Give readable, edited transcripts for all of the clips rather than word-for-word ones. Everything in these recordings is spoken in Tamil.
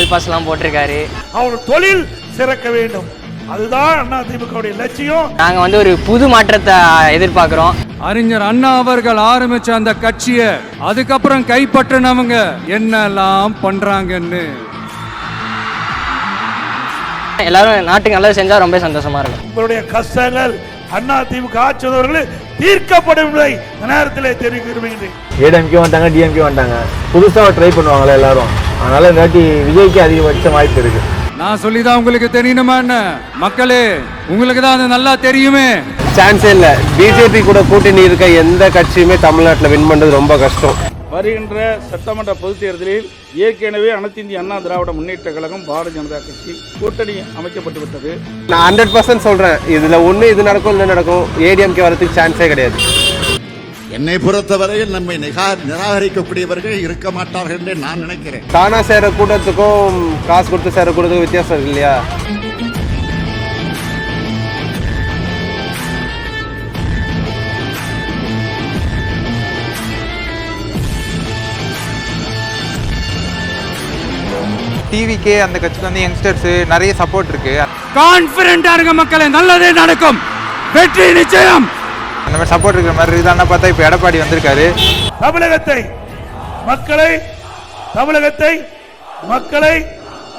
ஆல் பாஸ்லாம் போட்டிருக்காரு. அவர் தொழில் சிறக்க வேண்டும், அதுதான் அதிமுகவுடைய லட்சியம். நாங்க வந்து ஒரு புது மாற்றத்தை எதிர்பார்க்கிறோம். அறிஞர் அண்ணா அவர்கள் ஆரம்பிச்ச அந்த கட்சியை அதுக்கப்புறம் கைப்பற்றினவங்க என்னெல்லாம் பண்றாங்கன்னு எல்லாரும் நாட்டுக்கு நல்லது செஞ்சா ரொம்ப சந்தோஷமா இருக்கும். உங்களுடைய கஷ்டங்கள் அதிமுக ஆட்சியாளர்கள் தீர்க்கப்படவில்லை நேரத்தில் தெரிவிக்கிறேன். ஏடிஎம்கே வந்தாங்க, டிஎம்கே வந்தாங்க, புதுசாக ட்ரை பண்ணுவாங்களே எல்லாரும். அதனால இந்த வாட்டி விஜய்க்கு அதிகபட்ச வாய்ப்பு இருக்கு. நான் சொல்லிதான் உங்களுக்கு தெரியணுமா என்ன? மக்களே, உங்களுக்கு தான் அது நல்லா தெரியுமே. சான்ஸே இல்லை. பிஜேபி கூட கூட்டணி இருக்க எந்த கட்சியுமே தமிழ்நாட்டில் வின் பண்ணுறது ரொம்ப கஷ்டம். வருகின்ற சட்டமன்ற பொதுத் தேர்தலில் ஏற்கனவே அனைத்து இந்திய அண்ணா திராவிட முன்னேற்ற கழகம் பாரதிய ஜனதா கட்சி கூட்டணி அமைக்கப்பட்டு விட்டது. நான் 100% சொல்கிறேன், இதில் ஒன்று இது நடக்கும் இல்லை நடக்கும். ஏடிஎம்கே வரதுக்கு சான்ஸே கிடையாது. என்னை பொறுத்தவரையில் நம்மை நிராகரிக்கக்கூடியவர்கள் இருக்க மாட்டார்கள் என்று நான் நினைக்கிறேன். தானா சேர கூட்டத்துக்கும் காசு கொடுத்து சேர கூட்டத்துக்கும் வித்தியாசம் இருக்கு இல்லையா? டிவிக்கே அந்த கட்சிக்கு வந்து யங்ஸ்டர்ஸ் நிறைய சப்போர்ட் இருக்கு. கான்ஃபிடென்ட்டா இருக்க மக்களே, நல்லதே நடக்கும், வெற்றி நிச்சயம். அந்த மாதிரி சப்போர்ட் இருக்கிற மாதிரி இதான பார்த்தா இப்போ எடப்பாடி வந்திருக்காரு.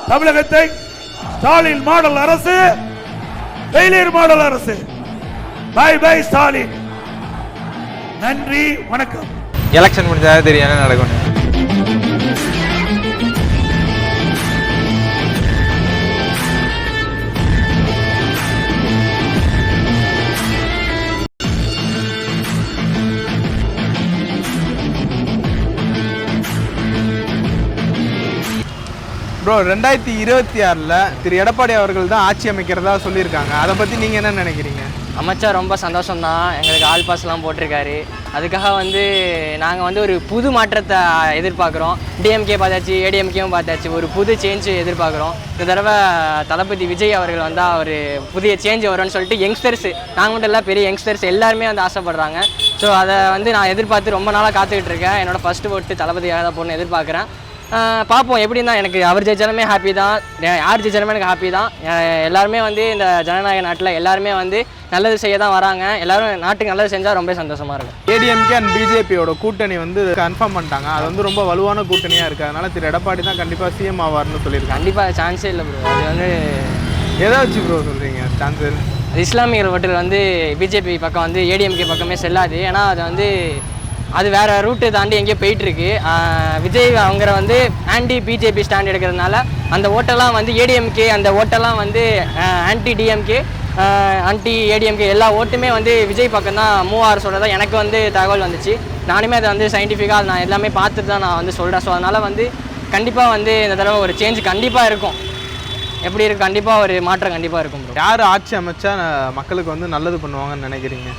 தமிழகத்தை ஸ்டாலின் மாடல் அரசு, ஃபெயிலியர் மாடல் அரசு. Bye bye Stalin. நன்றி, வணக்கம். எலெக்ஷன் முடிஞ்சாதான் தெரியும் என்ன நடக்கும்னு. ப்ரோ, 2026 திரு எடப்பாடி அவர்கள் தான் ஆட்சி அமைக்கிறதா சொல்லியிருக்காங்க. அதை பற்றி நீங்கள் என்ன நினைக்கிறீங்க? அமைச்சா ரொம்ப சந்தோஷம்தான். எங்களுக்கு ஆல் பாஸ்லாம் போட்டிருக்காரு. அதுக்காக வந்து நாங்கள் வந்து ஒரு புது மாற்றத்தை எதிர்பார்க்குறோம். டிஎம்கே பார்த்தாச்சு, ஏடிஎம்கேவும் பார்த்தாச்சு, ஒரு புது சேஞ்சு எதிர்பார்க்குறோம். இந்த தடவை தளபதி விஜய் அவர்கள் வந்தால் ஒரு புதிய சேஞ்ச் வரும்னு சொல்லிட்டு யங்ஸ்டர்ஸ், நாங்கள் மட்டும் இல்லை, பெரிய யங்ஸ்டர்ஸ் எல்லாருமே வந்து ஆசைப்படுறாங்க. ஸோ அதை வந்து நான் எதிர்பார்த்து ரொம்ப நாளாக காத்துக்கிட்டு இருக்கேன். என்னோட ஃபஸ்ட்டு ஓட்டு தளபதியாக தான் போடணும்னு எதிர்பார்க்குறேன். பார்ப்போம் எப்படின்னா. எனக்கு அவர் ஜெயிச்சாலுமே ஹாப்பி தான், யார் ஜெயிச்சாலுமே எனக்கு ஹாப்பி தான். எல்லாருமே வந்து இந்த ஜனநாயக நாட்டில் எல்லாருமே வந்து நல்லது செய்ய தான் வராங்க. எல்லாரும் நாட்டுக்கு நல்லது செஞ்சால் ரொம்ப சந்தோஷமாக இருக்கும். ஏடிஎம்கே அண்ட் பிஜேபியோட கூட்டணி வந்து கன்ஃபார்ம் பண்ணிட்டாங்க. அது வந்து ரொம்ப வலுவான கூட்டணியாக இருக்குது. அதனால திரு எடப்பாடி தான் கண்டிப்பாக சிஎம் ஆவார்னு சொல்லியிருக்காங்க. கண்டிப்பாக சான்ஸே இல்லை ப்ரோ. அது வந்து ஏதாச்சும் ப்ரோ சொல்கிறீங்க சான்ஸ்? இஸ்லாமியர்கள் ஓட்டு வந்து பிஜேபி பக்கம் வந்து ஏடிஎம்கே பக்கமே செல்லாது. ஏன்னா அது வந்து அது வேறு ரூட்டு தாண்டி எங்கேயோ போயிட்டுருக்கு. விஜய் அவங்க வந்து ஆன்டி பிஜேபி ஸ்டாண்ட் எடுக்கிறதுனால அந்த ஓட்டெல்லாம் வந்து ஏடிஎம்கே, அந்த ஓட்டெல்லாம் வந்து ஆன்டி டிஎம்கே, ஆன்டி ஏடிஎம்கே எல்லா ஓட்டுமே வந்து விஜய் பக்கம் தான் மூவாறு சொல்கிறதா எனக்கு வந்து தகவல் வந்துச்சு. நானுமே அதை வந்து சயின்டிஃபிக்காக நான் எல்லாமே பார்த்துட்டு தான் நான் வந்து சொல்கிறேன். ஸோ அதனால் வந்து கண்டிப்பாக வந்து இந்த தடவை ஒரு சேஞ்ச் கண்டிப்பாக இருக்கும். எப்படி இருக்குது? கண்டிப்பாக ஒரு மாற்றம் கண்டிப்பாக இருக்கும். யார் ஆட்சி அமைச்சா மக்களுக்கு வந்து நல்லது பண்ணுவாங்கன்னு நினைக்கிறீங்க?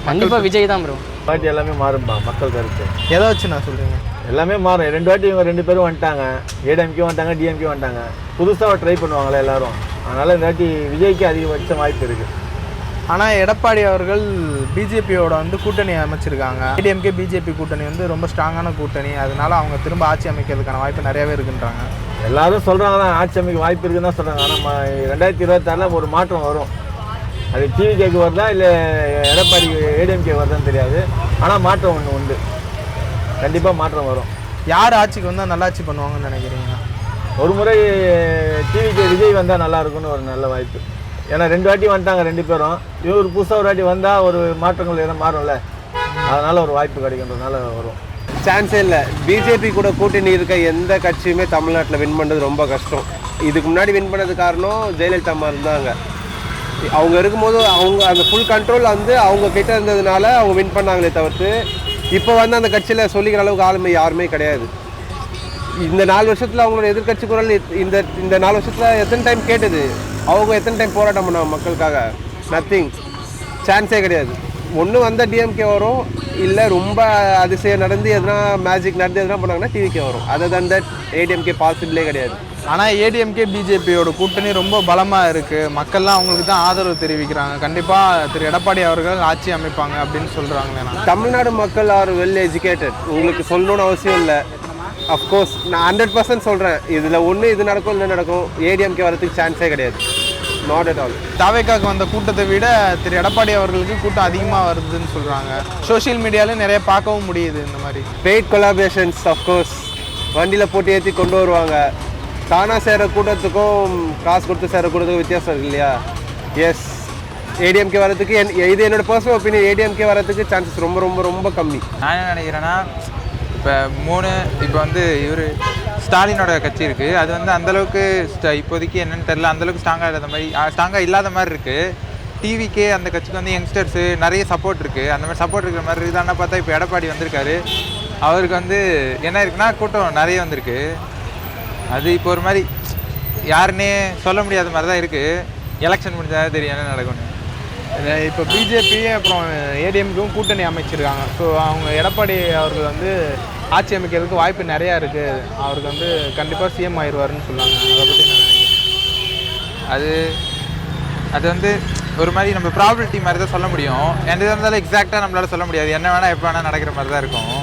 கண்டிப்பாக விஜய் தான் ப்ரோ. வாட்டி எல்லாமே மாறும்பா மக்கள் கருத்து. ஏதாச்சும் நான் சொல்கிறீங்க, எல்லாமே மாறும். 2 வாட்டி இவங்க 2 பேரும் வந்துட்டாங்க. ஏடிஎம்கே வந்தாங்க, டிஎம்கே வந்தாங்க, புதுசாக ட்ரை பண்ணுவாங்களே எல்லாரும். அதனால இந்த வாட்டி விஜய்க்கு அதிகபட்ச வாய்ப்பு இருக்கு. ஆனால் எடப்பாடி அவர்கள் பிஜேபியோட வந்து கூட்டணி அமைச்சிருக்காங்க. ஏடிஎம்கே பிஜேபி கூட்டணி வந்து ரொம்ப ஸ்ட்ராங்கான கூட்டணி. அதனால அவங்க திரும்ப ஆட்சி அமைக்கிறதுக்கான வாய்ப்பு நிறையாவே இருக்குன்றாங்க. எல்லாரும் சொல்கிறாங்க தான் ஆட்சி அமைக்க வாய்ப்பு இருக்குன்னு தான் சொல்கிறாங்க. ஆனால் 2026 ஒரு மாற்றம் வரும். அது டிவிகேக்கு வருதா இல்லை எடப்பாடி ஏடிஎம்கே வருதான்னு தெரியாது. ஆனால் மாற்றம் ஒன்று உண்டு, கண்டிப்பாக மாற்றம் வரும். யார் ஆட்சிக்கு வந்தால் நல்லாட்சி பண்ணுவாங்கன்னு நினைக்கிறீங்க? ஒரு முறை டிவிகே விஜய் வந்தால் நல்லா இருக்குன்னு ஒரு நல்ல வாய்ப்பு. ஏன்னா 2 வாட்டி வந்துட்டாங்க 2 பேரும். இவர் புதுசாக ஒரு வாட்டி வந்தால் ஒரு மாற்றங்கள் எதுவும் மாறும்ல, அதனால் ஒரு வாய்ப்பு கிடைக்கின்றதுனால வரும். சான்ஸே இல்லை. பிஜேபி கூட கூட்டணி இருக்க எந்த கட்சியுமே தமிழ்நாட்டில் வின் பண்ணுறது ரொம்ப கஷ்டம். இதுக்கு முன்னாடி வின் பண்ணது காரணம் ஜெயலலிதா அம்மா இருந்தாங்க. அவங்க இருக்கும்போது அவங்க அந்த ஃபுல் கண்ட்ரோல் வந்து அவங்க கிட்ட இருந்ததுனால அவங்க வின் பண்ணாங்களே தவிர்த்து இப்போ வந்து அந்த கட்சியில் சொல்லிக்கிற அளவுக்கு ஆளுமை யாருமே கிடையாது. இந்த 4 வருஷத்தில் அவங்களோட எதிர்கட்சி குரல் இந்த 4 வருஷத்தில் எத்தனை டைம் கேட்டது? அவங்க எத்தனை டைம் போராட்டம் பண்ணாங்க மக்களுக்காக? நத்திங். சான்ஸே கிடையாது. ஒன்று வந்தால் டிஎம்கே வரும், இல்லை ரொம்ப அதிசயம் நடந்து எதுனா மேஜிக் நடந்து எதுனா பண்ணாங்கன்னா டிவிக்கே வரும். அதர் தன் தட் ஏடிஎம்கே பாசிபிளே கிடையாது. ஆனால் ஏடிஎம்கே பிஜேபியோட கூட்டணி ரொம்ப பலமாக இருக்குது. மக்கள்லாம் அவங்களுக்கு தான் ஆதரவு தெரிவிக்கிறாங்க. கண்டிப்பாக திரு எடப்பாடி அவர்கள் ஆட்சி அமைப்பாங்க அப்படின்னு சொல்கிறாங்களே. தமிழ்நாடு மக்கள் ஆர் வெல் எஜுகேட்டட். உங்களுக்கு சொல்லணும்னு அவசியம் இல்லை. அஃப்கோர்ஸ் நான் 100% சொல்கிறேன், இதில் ஒன்று இது நடக்கும் இல்லை நடக்கும், ஏடிஎம்கே வரதுக்கு சான்ஸே கிடையாது. Not at all. தாவேக்காக்கு வந்த கூட்டத்தை விட திரு எடப்பாடி அவர்களுக்கு கூட்டம் அதிகமாக வருதுன்னு சொல்கிறாங்க. சோஷியல் மீடியாவில் நிறைய பார்க்கவும் முடியுது இந்த மாதிரி. பெய்ட் கொலாபரேஷன்ஸ் அஃப்கோர்ஸ் வண்டியில் போட்டு ஏற்றி கொண்டு வருவாங்க. தானாக சேர கூட்டத்துக்கும் காசு கொடுத்து சேர கூட்டத்துக்கும் வித்தியாசம் இருக்கு இல்லையா? எஸ், ஏடிஎம்கே வரதுக்கு இது என்னோட பர்சனல் ஒப்பீனியன், ஏடிஎம்கே வரதுக்கு சான்சஸ் ரொம்ப ரொம்ப ரொம்ப கம்மி. நான் என்ன நினைக்கிறேன்னா, இப்போ இப்போ வந்து இவர் ஸ்டாலினோட கட்சி இருக்குது, அது வந்து அந்தளவுக்கு இப்போதைக்கு என்னென்னு தெரில, அந்தளவுக்கு ஸ்ட்ராங்காக இல்லாத மாதிரி இருக்குது. டிவிக்கே அந்த கட்சிக்கு வந்து யங்ஸ்டர்ஸு நிறைய சப்போர்ட் இருக்குது. அந்த மாதிரி சப்போர்ட் இருக்கிற மாதிரி இருக்குதான்னு பார்த்தா இப்போ எடப்பாடி வந்திருக்காரு, அவருக்கு வந்து என்ன இருக்குன்னா கூட்டம் நிறைய வந்திருக்கு. அது இப்போ ஒரு மாதிரி யாருன்னே சொல்ல முடியாத மாதிரி தான் இருக்குது. எலெக்ஷன் முடிஞ்சாதான் தெரியும் என்ன நடக்கும்னு. இப்போ பிஜேபி அப்புறம் ஏடிஎம்கேவும் கூட்டணி அமைச்சிருக்காங்க. ஸோ அவங்க எடப்பாடி அவர்கள் வந்து ஆட்சி அமைக்கிறதுக்கு வாய்ப்பு நிறையா இருக்குது. அவருக்கு வந்து கண்டிப்பாக சிஎம் ஆயிடுவாருன்னு சொல்லுவாங்க. அதை பற்றி நான் நினைக்கிறேன். அது வந்து ஒரு மாதிரி நம்ம ப்ராபபிலிட்டி மாதிரி தான் சொல்ல முடியும். எந்த இருந்தாலும் எக்ஸாக்டாக நம்மளால சொல்ல முடியாது. என்ன வேணால் எப்போ வேணால் நடக்கிற மாதிரி தான் இருக்கும்.